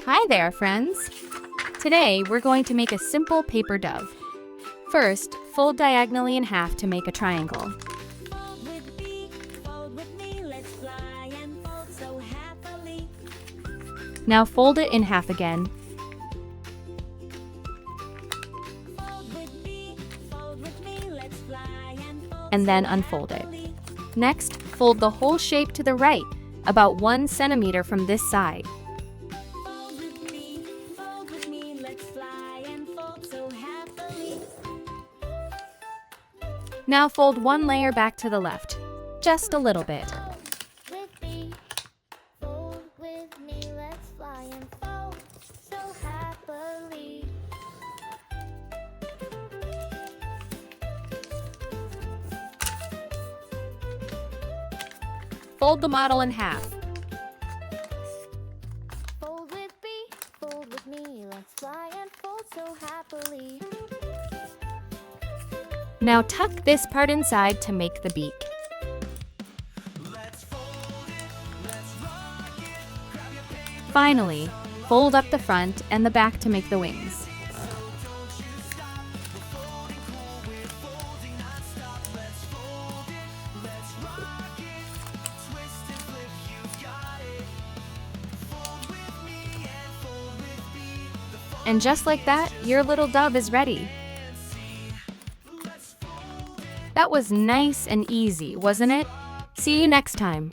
Hi there, friends! Today, we're going to make a simple paper dove. First, fold diagonally in half to make a triangle. Now fold it in half again. And then unfold it. Next, fold the whole shape to the right, about 1 centimeter from this side. Now fold one layer back to the left, just a little bit. Fold the model in half. Fold with me, let's fly and fold so happily. Now tuck this part inside to make the beak. Finally, fold up the front and the back to make the wings. And just like that, your little dove is ready. That was nice and easy, wasn't it? See you next time.